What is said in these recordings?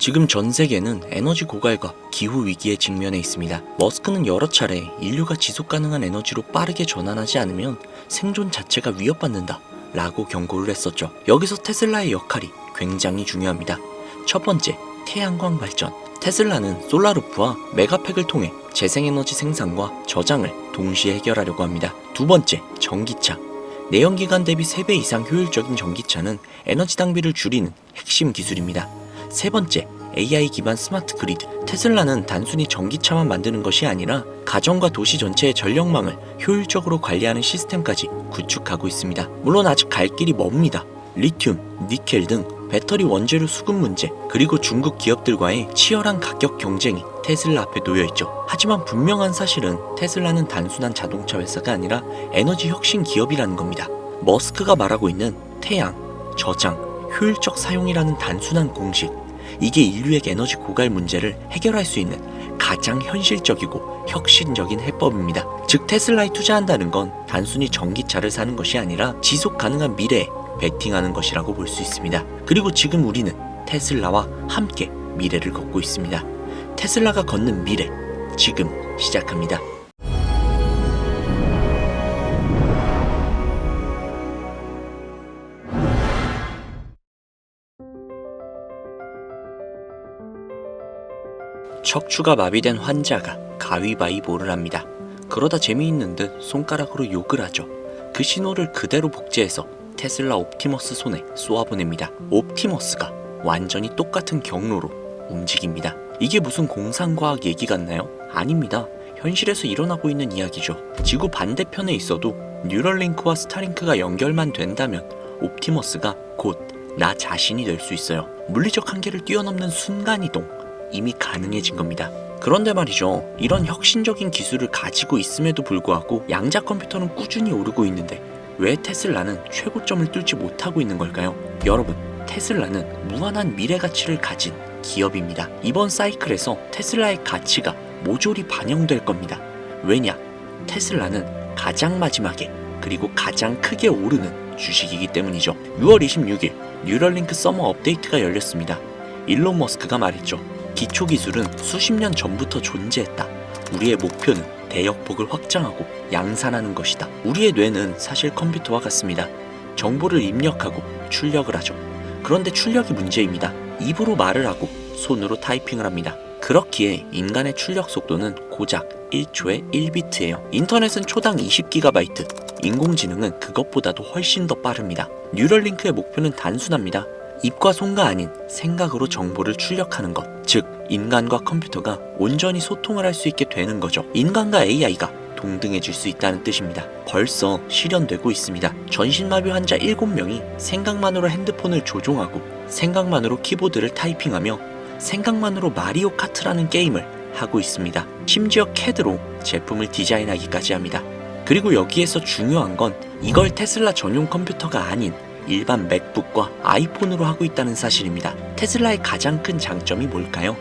지금 전 세계는 에너지 고갈과 기후 위기에 직면해 있습니다. 머스크는 여러 차례 인류가 지속 가능한 에너지로 빠르게 전환하지 않으면 생존 자체가 위협받는다 라고 경고를 했었죠. 여기서 테슬라의 역할이 굉장히 중요합니다. 첫 번째, 태양광 발전. 테슬라는 솔라루프와 메가팩을 통해 재생에너지 생산과 저장을 동시에 해결하려고 합니다. 두 번째, 전기차. 내연기관 대비 3배 이상 효율적인 전기차는 에너지 낭비를 줄이는 핵심 기술입니다. 세 번째, AI 기반 스마트 그리드. 테슬라는 단순히 전기차만 만드는 것이 아니라 가정과 도시 전체의 전력망을 효율적으로 관리하는 시스템까지 구축하고 있습니다. 물론 아직 갈 길이 멉니다. 리튬, 니켈 등 배터리 원재료 수급 문제, 그리고 중국 기업들과의 치열한 가격 경쟁이 테슬라 앞에 놓여있죠. 하지만 분명한 사실은 테슬라는 단순한 자동차 회사가 아니라 에너지 혁신 기업이라는 겁니다. 머스크가 말하고 있는 태양, 저장, 효율적 사용이라는 단순한 공식, 이게 인류의 에너지 고갈 문제를 해결할 수 있는 가장 현실적이고 혁신적인 해법입니다. 즉 테슬라에 투자한다는 건 단순히 전기차를 사는 것이 아니라 지속 가능한 미래에 베팅하는 것이라고 볼 수 있습니다. 그리고 지금 우리는 테슬라와 함께 미래를 걷고 있습니다. 테슬라가 걷는 미래, 지금 시작합니다. 척추가 마비된 환자가 가위바위보를 합니다. 그러다 재미있는 듯 손가락으로 욕을 하죠. 그 신호를 그대로 복제해서 테슬라 옵티머스 손에 쏘아보냅니다. 옵티머스가 완전히 똑같은 경로로 움직입니다. 이게 무슨 공상과학 얘기 같나요? 아닙니다. 현실에서 일어나고 있는 이야기죠. 지구 반대편에 있어도 뉴럴링크와 스타링크가 연결만 된다면 옵티머스가 곧 나 자신이 될 수 있어요. 물리적 한계를 뛰어넘는 순간이동, 이미 가능해진 겁니다. 그런데 말이죠, 이런 혁신적인 기술을 가지고 있음에도 불구하고 양자 컴퓨터는 꾸준히 오르고 있는데 왜 테슬라는 최고점을 뚫지 못하고 있는 걸까요? 여러분, 테슬라는 무한한 미래 가치를 가진 기업입니다. 이번 사이클에서 테슬라의 가치가 모조리 반영될 겁니다. 왜냐? 테슬라는 가장 마지막에 그리고 가장 크게 오르는 주식이기 때문이죠. 6월 26일 뉴럴링크 서머 업데이트가 열렸습니다. 일론 머스크가 말했죠. 기초기술은 수십 년 전부터 존재했다. 우리의 목표는 대역폭을 확장하고 양산하는 것이다. 우리의 뇌는 사실 컴퓨터와 같습니다. 정보를 입력하고 출력을 하죠. 그런데 출력이 문제입니다. 입으로 말을 하고 손으로 타이핑을 합니다. 그렇기에 인간의 출력 속도는 고작 1초에 1비트예요. 인터넷은 초당 20GB, 인공지능은 그것보다도 훨씬 더 빠릅니다. 뉴럴링크의 목표는 단순합니다. 입과 손가 아닌 생각으로 정보를 출력하는 것, 즉 인간과 컴퓨터가 온전히 소통을 할 수 있게 되는 거죠. 인간과 AI가 동등해질 수 있다는 뜻입니다. 벌써 실현되고 있습니다. 전신마비 환자 7명이 생각만으로 핸드폰을 조종하고 생각만으로 키보드를 타이핑하며 생각만으로 마리오 카트라는 게임을 하고 있습니다. 심지어 CAD로 제품을 디자인하기까지 합니다. 그리고 여기에서 중요한 건 이걸 테슬라 전용 컴퓨터가 아닌 일반 맥북과 아이폰으로 하고 있다는 사실입니다. 테슬라의 가장 큰 장점이 뭘까요?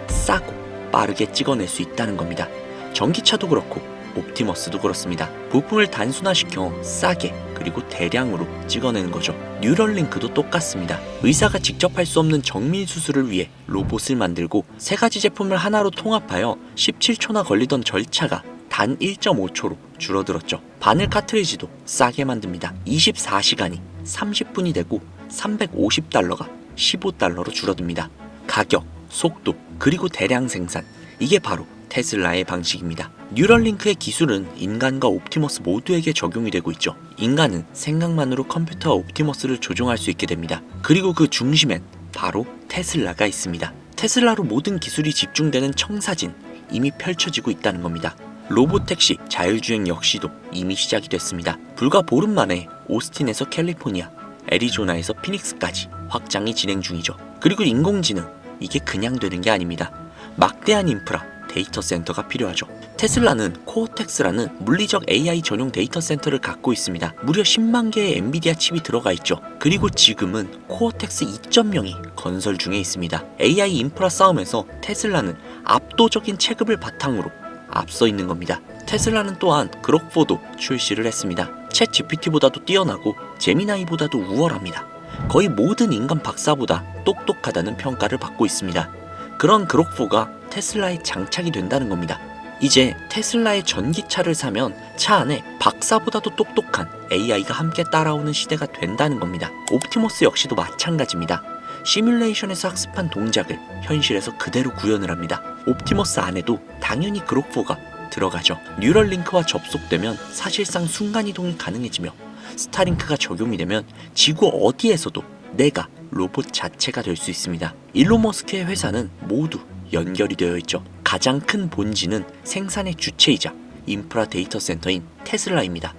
싸고 빠르게 찍어낼 수 있다는 겁니다. 전기차도 그렇고 옵티머스도 그렇습니다. 부품을 단순화시켜 싸게 그리고 대량으로 찍어내는 거죠. 뉴럴링크도 똑같습니다. 의사가 직접 할 수 없는 정밀 수술을 위해 로봇을 만들고 3가지 제품을 하나로 통합하여 17초나 걸리던 절차가 단 1.5초로 줄어들었죠. 바늘 카트리지도 싸게 만듭니다. 24시간이 30분이 되고 $350가 $15로 줄어듭니다. 가격, 속도, 그리고 대량 생산, 이게 바로 테슬라의 방식입니다. 뉴럴링크의 기술은 인간과 옵티머스 모두에게 적용이 되고 있죠. 인간은 생각만으로 컴퓨터와 옵티머스를 조종할 수 있게 됩니다. 그리고 그 중심엔 바로 테슬라가 있습니다. 테슬라로 모든 기술이 집중되는 청사진, 이미 펼쳐지고 있다는 겁니다. 로봇택시, 자율주행 역시도 이미 시작이 됐습니다. 불과 보름 만에 오스틴에서 캘리포니아, 애리조나에서 피닉스까지 확장이 진행 중이죠. 그리고 인공지능, 이게 그냥 되는 게 아닙니다. 막대한 인프라, 데이터 센터가 필요하죠. 테슬라는 코어텍스라는 물리적 AI 전용 데이터 센터를 갖고 있습니다. 무려 10만 개의 엔비디아 칩이 들어가 있죠. 그리고 지금은 코어텍스 2.0이 건설 중에 있습니다. AI 인프라 싸움에서 테슬라는 압도적인 체급을 바탕으로 앞서 있는 겁니다. 테슬라는 또한 그록4도 출시를 했습니다. 챗 GPT보다도 뛰어나고 제미나이보다도 우월합니다. 거의 모든 인간 박사보다 똑똑하다는 평가를 받고 있습니다. 그런 그록4가 테슬라에 장착이 된다는 겁니다. 이제 테슬라의 전기차를 사면 차 안에 박사보다도 똑똑한 AI가 함께 따라오는 시대가 된다는 겁니다. 옵티머스 역시도 마찬가지입니다. 시뮬레이션에서 학습한 동작을 현실에서 그대로 구현을 합니다. 옵티머스 안에도 당연히 그록4가 들어가죠. 뉴럴링크와 접속되면 사실상 순간이동이 가능해지며 스타링크가 적용이 되면 지구 어디에서도 내가 로봇 자체가 될 수 있습니다. 일론 머스크의 회사는 모두 연결이 되어 있죠. 가장 큰 본질은 생산의 주체이자 인프라 데이터 센터인 테슬라입니다.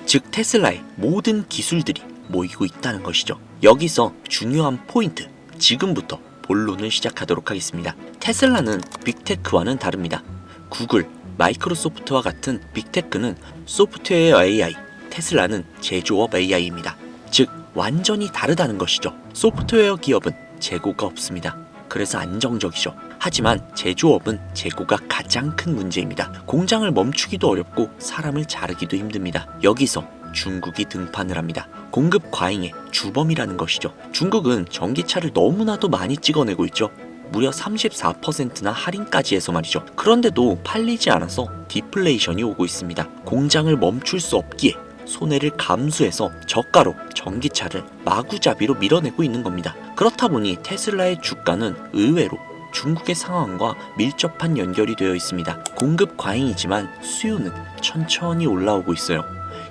즉 테슬라의 모든 기술들이 모이고 있다는 것이죠. 여기서 중요한 포인트, 지금부터 본론을 시작하도록 하겠습니다. 테슬라는 빅테크와는 다릅니다. 구글, 마이크로소프트와 같은 빅테크는 소프트웨어 AI, 테슬라는 제조업 AI입니다. 즉 완전히 다르다는 것이죠. 소프트웨어 기업은 재고가 없습니다. 그래서 안정적이죠. 하지만 제조업은 재고가 가장 큰 문제입니다. 공장을 멈추기도 어렵고 사람을 자르기도 힘듭니다. 여기서 중국이 등판을 합니다. 공급 과잉의 주범이라는 것이죠. 중국은 전기차를 너무나도 많이 찍어내고 있죠. 무려 34%나 할인까지 해서 말이죠. 그런데도 팔리지 않아서 디플레이션이 오고 있습니다. 공장을 멈출 수 없기에 손해를 감수해서 저가로 전기차를 마구잡이로 밀어내고 있는 겁니다. 그렇다 보니 테슬라의 주가는 의외로 중국의 상황과 밀접한 연결이 되어 있습니다. 공급 과잉이지만 수요는 천천히 올라오고 있어요.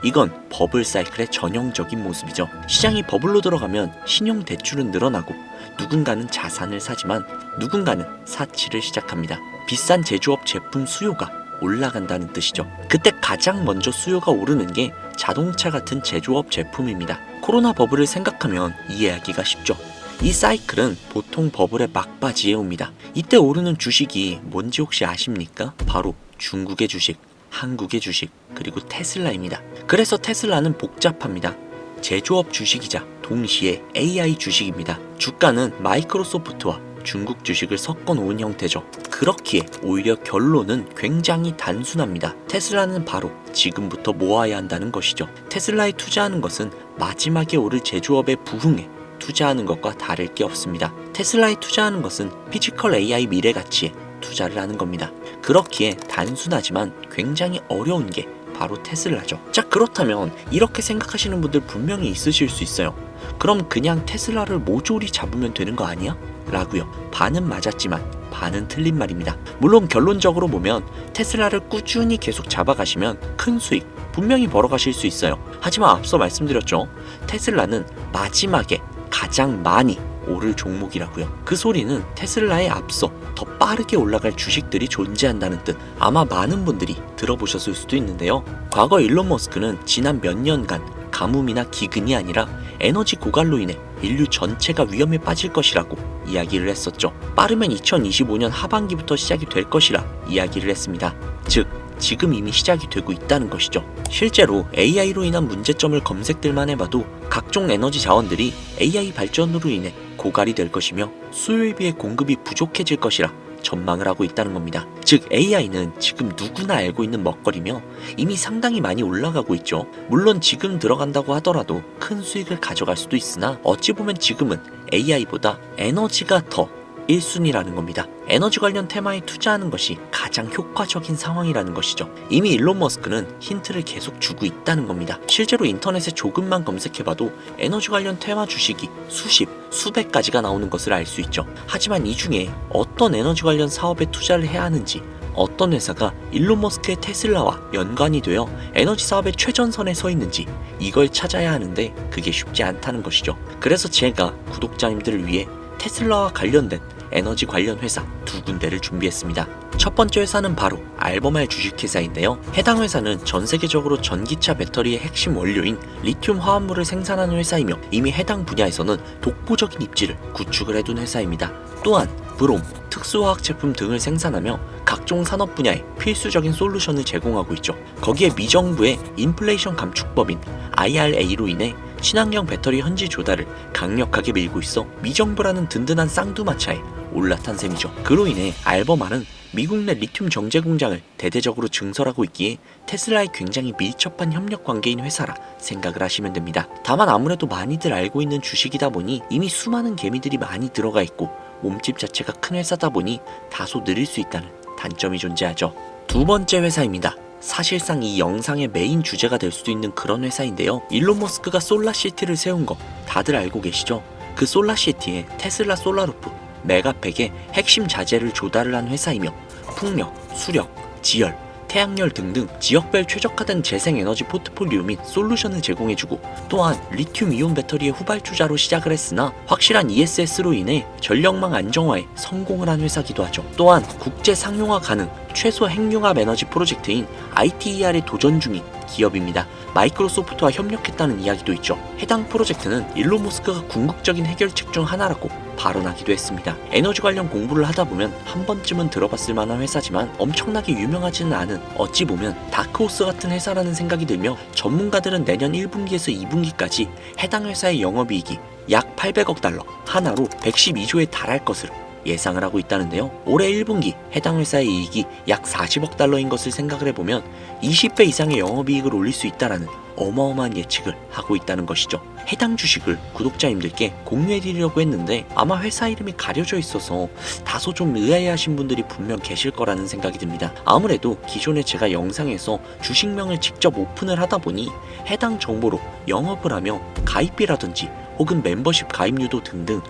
이건 버블 사이클의 전형적인 모습이죠. 시장이 버블로 들어가면 신용 대출은 늘어나고 누군가는 자산을 사지만 누군가는 사치를 시작합니다. 비싼 제조업 제품 수요가 올라간다는 뜻이죠. 그때 가장 먼저 수요가 오르는 게 자동차 같은 제조업 제품입니다. 코로나 버블을 생각하면 이해하기가 쉽죠. 이 사이클은 보통 버블의 막바지에 옵니다. 이때 오르는 주식이 뭔지 혹시 아십니까? 바로 중국의 주식, 한국의 주식, 그리고 테슬라입니다. 그래서 테슬라는 복잡합니다. 제조업 주식이자 동시에 AI 주식입니다. 주가는 마이크로소프트와 중국 주식을 섞어 놓은 형태죠. 그렇기에 오히려 결론은 굉장히 단순합니다. 테슬라는 바로 지금부터 모아야 한다는 것이죠. 테슬라에 투자하는 것은 마지막에 오를 제조업의 부흥에 투자하는 것과 다를 게 없습니다. 테슬라에 투자하는 것은 피지컬 AI 미래 가치에 투자를 하는 겁니다. 그렇기에 단순하지만 굉장히 어려운 게 바로 테슬라죠. 자, 그렇다면 이렇게 생각하시는 분들 분명히 있으실 수 있어요. 그럼 그냥 테슬라를 모조리 잡으면 되는 거 아니야? 라고요. 반은 맞았지만 반은 틀린 말입니다. 물론 결론적으로 보면 테슬라를 꾸준히 계속 잡아가시면 큰 수익 분명히 벌어가실 수 있어요. 하지만 앞서 말씀드렸죠. 테슬라는 마지막에 가장 많이 오를 종목이라고요. 그 소리는 테슬라에 앞서 더 빠르게 올라갈 주식들이 존재한다는 뜻. 아마 많은 분들이 들어보셨을 수도 있는데요. 과거 일론 머스크는 지난 몇 년간 가뭄이나 기근이 아니라 에너지 고갈로 인해 인류 전체가 위험에 빠질 것이라고 이야기를 했었죠. 빠르면 2025년 하반기부터 시작이 될 것이라 이야기를 했습니다. 즉 지금 이미 시작이 되고 있다는 것이죠. 실제로 AI로 인한 문제점을 검색들만 해봐도 각종 에너지 자원들이 AI 발전으로 인해 고갈이 될 것이며 수요에 비해 공급이 부족해질 것이라 전망을 하고 있다는 겁니다. 즉 AI는 지금 누구나 알고 있는 먹거리며 이미 상당히 많이 올라가고 있죠. 물론 지금 들어간다고 하더라도 큰 수익을 가져갈 수도 있으나 어찌 보면 지금은 AI보다 에너지가 더 1순위라는 겁니다. 에너지 관련 테마에 투자하는 것이 가장 효과적인 상황이라는 것이죠. 이미 일론 머스크는 힌트를 계속 주고 있다는 겁니다. 실제로 인터넷에 조금만 검색해봐도 에너지 관련 테마 주식이 수십, 수백 가지가 나오는 것을 알 수 있죠. 하지만 이 중에 어떤 에너지 관련 사업에 투자를 해야 하는지, 어떤 회사가 일론 머스크의 테슬라와 연관이 되어 에너지 사업의 최전선에 서 있는지 이걸 찾아야 하는데 그게 쉽지 않다는 것이죠. 그래서 제가 구독자님들을 위해 테슬라와 관련된 에너지 관련 회사 두 군데를 준비했습니다. 첫 번째 회사는 바로 알버말 주식회사인데요. 해당 회사는 전 세계적으로 전기차 배터리의 핵심 원료인 리튬 화합물을 생산하는 회사이며 이미 해당 분야에서는 독보적인 입지를 구축을 해둔 회사입니다. 또한 브롬, 특수화학 제품 등을 생산하며 각종 산업 분야에 필수적인 솔루션을 제공하고 있죠. 거기에 미정부의 인플레이션 감축법인 IRA로 인해 친환경 배터리 현지 조달을 강력하게 밀고 있어 미정부라는 든든한 쌍두마차에 올라탄 셈이죠. 그로 인해 알버말은 미국 내 리튬 정제 공장을 대대적으로 증설하고 있기에 테슬라에 굉장히 밀접한 협력 관계인 회사라 생각을 하시면 됩니다. 다만 아무래도 많이들 알고 있는 주식이다 보니 이미 수많은 개미들이 많이 들어가 있고 몸집 자체가 큰 회사다 보니 다소 느릴 수 있다는 단점이 존재하죠. 두 번째 회사입니다. 사실상 이 영상의 메인 주제가 될 수도 있는 그런 회사인데요. 일론 머스크가 솔라시티를 세운 거 다들 알고 계시죠? 그 솔라시티에 테슬라 솔라루프, 메가팩의 핵심 자재를 조달을 한 회사이며 풍력, 수력, 지열, 태양열 등등 지역별 최적화된 재생에너지 포트폴리오 및 솔루션을 제공해주고 또한 리튬이온 배터리의 후발주자로 시작을 했으나 확실한 ESS로 인해 전력망 안정화에 성공을 한 회사기도 하죠. 또한 국제 상용화 가능 최소 핵융합 에너지 프로젝트인 ITER에 도전 중인 기업입니다. 마이크로소프트와 협력했다는 이야기도 있죠. 해당 프로젝트는 일론 머스크가 궁극적인 해결책 중 하나라고 발언하기도 했습니다. 에너지 관련 공부를 하다 보면 한 번쯤은 들어봤을 만한 회사지만 엄청나게 유명하지는 않은 어찌 보면 다크호스 같은 회사라는 생각이 들며 전문가들은 내년 1분기에서 2분기까지 해당 회사의 영업이익이 약 800억 달러, 하나로 112조에 달할 것으로 예상을 하고 있다는데요. 올해 1분기 해당 회사의 이익이 약 40억 달러인 것을 생각을 해보면 20배 이상의 영업이익을 올릴 수 있다라는 어마어마한 예측을 하고 있다는 것이죠. 해당 주식을 구독자님들께 공유해드리려고 했는데 아마 회사 이름이 가려져 있어서 다소 좀 의아해하신 분들이 분명 계실 거라는 생각이 듭니다. 아무래도 기존에 제가 영상에서 주식명을 직접 오픈을 하다 보니 해당 정보로 영업을 하며 가입비라든지 혹은 멤버십 가입료도 등등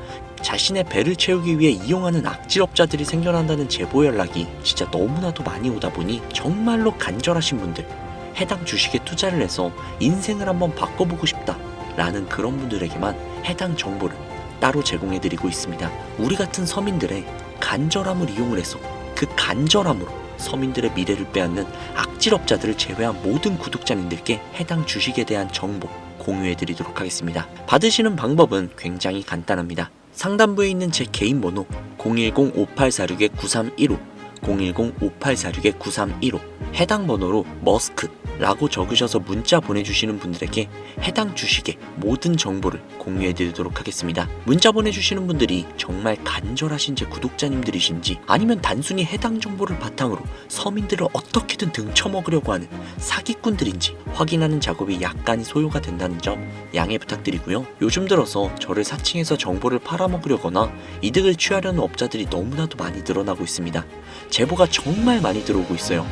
자신의 배를 채우기 위해 이용하는 악질업자들이 생겨난다는 제보 연락이 진짜 너무나도 많이 오다 보니 정말로 간절하신 분들, 해당 주식에 투자를 해서 인생을 한번 바꿔보고 싶다 라는 그런 분들에게만 해당 정보를 따로 제공해드리고 있습니다. 우리 같은 서민들의 간절함을 이용을 해서 그 간절함으로 서민들의 미래를 빼앗는 악질업자들을 제외한 모든 구독자님들께 해당 주식에 대한 정보 공유해드리도록 하겠습니다. 받으시는 방법은 굉장히 간단합니다. 상단부에 있는 제 개인 번호 010-5846-9315 010-5846-9315 해당 번호로 머스크라고 적으셔서 문자 보내주시는 분들에게 해당 주식의 모든 정보를 공유해드리도록 하겠습니다. 문자 보내주시는 분들이 정말 간절하신 제 구독자님들이신지 아니면 단순히 해당 정보를 바탕으로 서민들을 어떻게든 등쳐먹으려고 하는 사기꾼들인지 확인하는 작업이 약간의 소요가 된다는 점 양해 부탁드리고요. 요즘 들어서 저를 사칭해서 정보를 팔아먹으려거나 이득을 취하려는 업자들이 너무나도 많이 늘어나고 있습니다. 제보가 정말 많이 들어오고 있어요.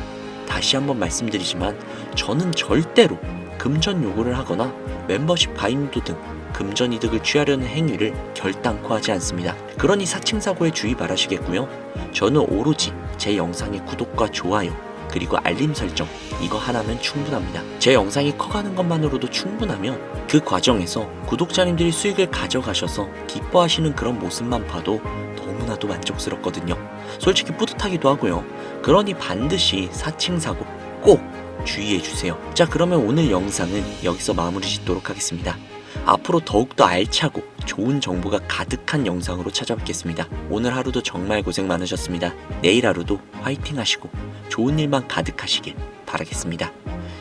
다시 한번 말씀드리지만 저는 절대로 금전 요구를 하거나 멤버십 가입도 등 금전 이득을 취하려는 행위를 결단코 하지 않습니다. 그러니 사칭사고에 주의 바라시겠고요. 저는 오로지 제 영상의 구독과 좋아요 그리고 알림 설정 이거 하나면 충분합니다. 제 영상이 커가는 것만으로도 충분하며 그 과정에서 구독자님들이 수익을 가져가셔서 기뻐하시는 그런 모습만 봐도 너무나도 만족스럽거든요. 솔직히 뿌듯하기도 하고요. 그러니 반드시 사칭사고 꼭 주의해주세요. 자, 그러면 오늘 영상은 여기서 마무리 짓도록 하겠습니다. 앞으로 더욱더 알차고 좋은 정보가 가득한 영상으로 찾아뵙겠습니다. 오늘 하루도 정말 고생 많으셨습니다. 내일 하루도 화이팅 하시고 좋은 일만 가득하시길 바라겠습니다.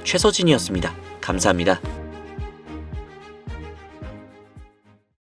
최서진이었습니다. 감사합니다.